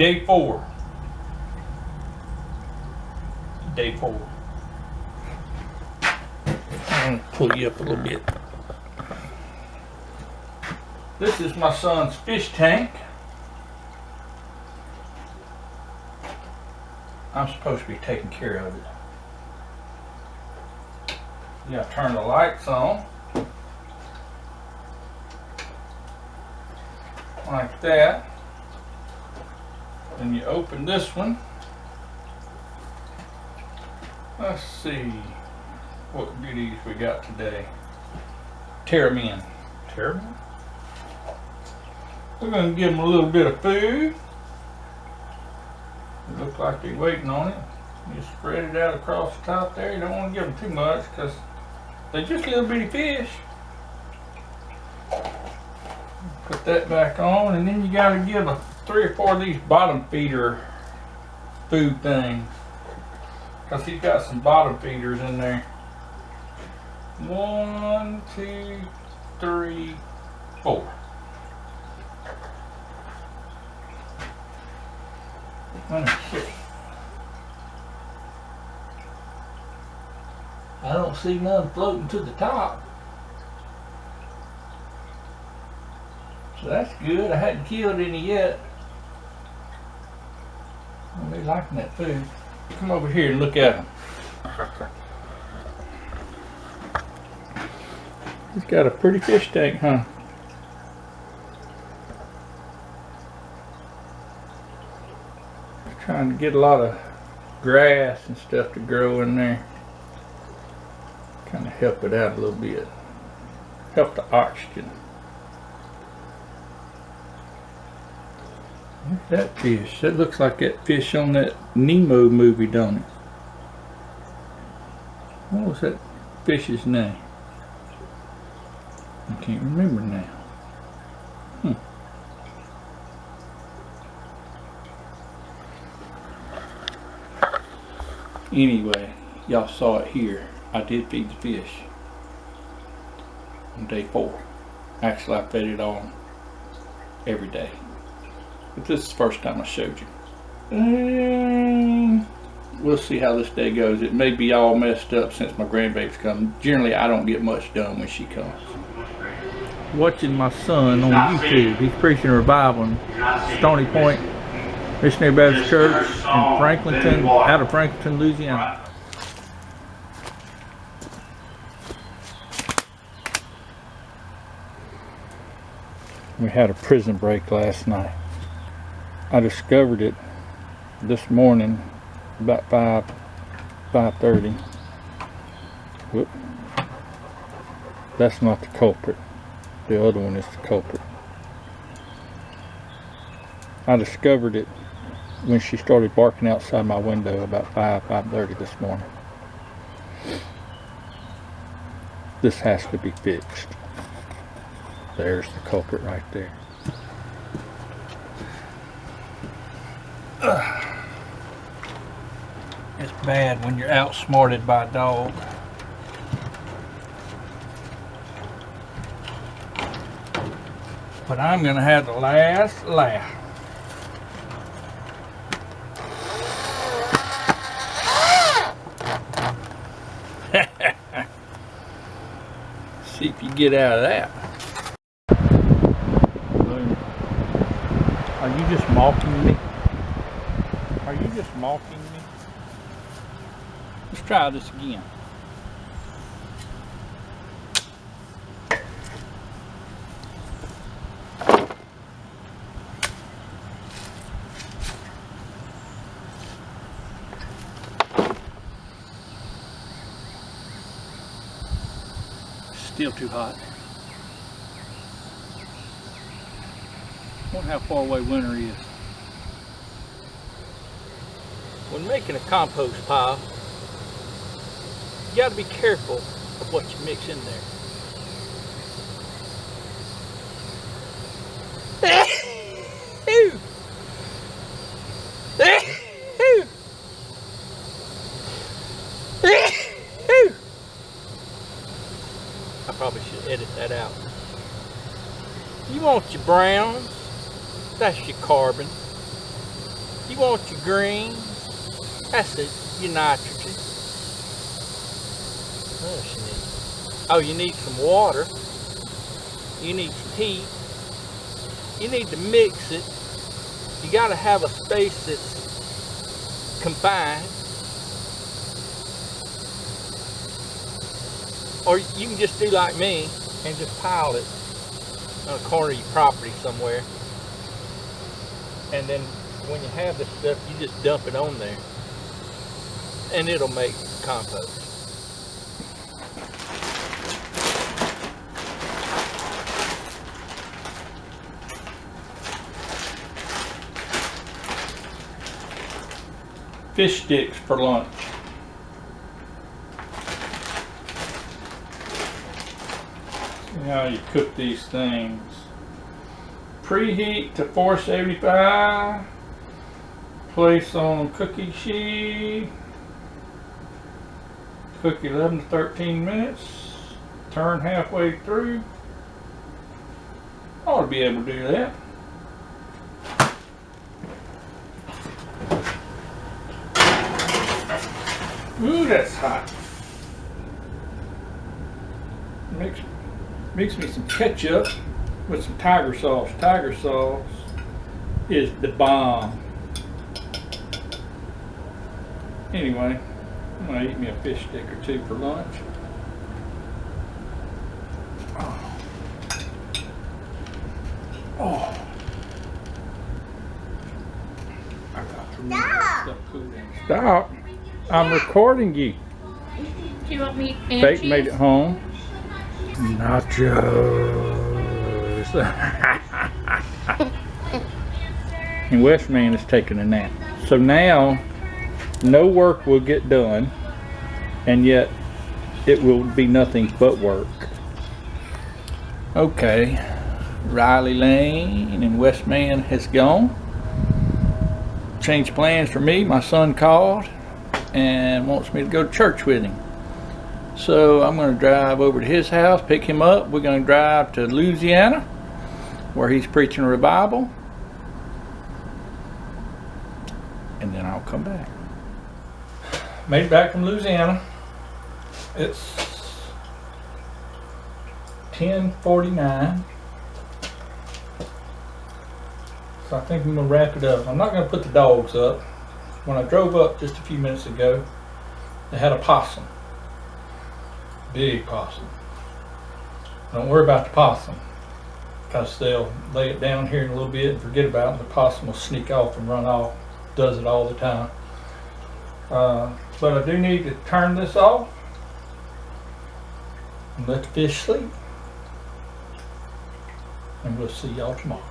Day 4. Day 4. I'm gonna pull you up a little bit. This is my son's fish tank. I'm supposed to be taking care of it. You gotta turn the lights on. Like that. Then you open this one. Let's see what goodies we got today. Tear them in. Tear them in? We're going to give them a little bit of food. It looks like they're waiting on it. You spread it out across the top there. You don't want to give them too much because they're just little bitty fish. Put that back on, and then you got to give 3 or 4 of these bottom feeder food things. Because he's got some bottom feeders in there. 1, 2, 3, 4. Let me see. I don't see none floating to the top. So that's good. I hadn't killed any yet. Well, they're liking that food. Come over here and look at them. He's got a pretty fish tank, huh? Trying to get a lot of grass and stuff to grow in there. Kind of help it out a little bit. Help the oxygen. Look at that fish. That looks like that fish on that Nemo movie, don't it? What was that fish's name? I can't remember now. Anyway, y'all saw it here. I did feed the fish on day 4. Actually, I fed it on every day. But this is the first time I showed you. We'll see how this day goes. It may be all messed up since my grandbabies come. Generally, I don't get much done when she comes. Watching my son on YouTube. He's preaching revival in Stony Point Missionary Baptist Church in Franklinton, out of Franklinton, Louisiana. We had a prison break last night. I discovered it this morning about 5:30. Whoop. That's not the culprit. The other one is the culprit. I discovered it when she started barking outside my window about 5:30 this morning. This has to be fixed. There's the culprit right there. It's bad when you're outsmarted by a dog. But I'm gonna have the last laugh. See if you get out of that. Are you just mocking me? Are you just mocking me? Let's try this again. Still too hot. Wonder how far away winter is. When making a compost pile, you got to be careful of what you mix in there. I probably should edit that out. You want your browns, that's your carbon. You want your greens. That's it, your nitrogen. What else you need? Oh, you need some water. You need some heat. You need to mix it. You gotta have a space that's confined. Or you can just do like me and just pile it on a corner of your property somewhere. And then when you have this stuff, you just dump it on there. And it'll make compost. Fish sticks for lunch. See how you cook these things. Preheat to 475. Place on cookie sheet. Cook 11 to 13 minutes. Turn halfway through. Ought to be able to do that. Ooh, that's hot. Mix me some ketchup with some tiger sauce. Tiger sauce is the bomb. Anyway, I'm gonna eat me a fish stick or two for lunch. Oh. I got to move that stuff cool down. Stop. I'm recording you. Do you want me and Fake cheese? made it home. Nachos. And Westman is taking a nap. So now, no work will get done, and yet it will be nothing but work. Okay, Riley Lane and Westman has gone. Changed plans for me. My son called and wants me to go to church with him. So I'm going to drive over to his house, pick him up. We're going to drive to Louisiana, where he's preaching a revival. And then I'll come back. Made it back from Louisiana. It's 10:49. So I think I'm going to wrap it up. I'm not going to put the dogs up. When I drove up just a few minutes ago, they had a possum. Big possum. Don't worry about the possum, because they'll lay it down here in a little bit and forget about it. The possum will sneak off and run off. Does it all the time. But I do need to turn this off and let the fish sleep. And we'll see y'all tomorrow.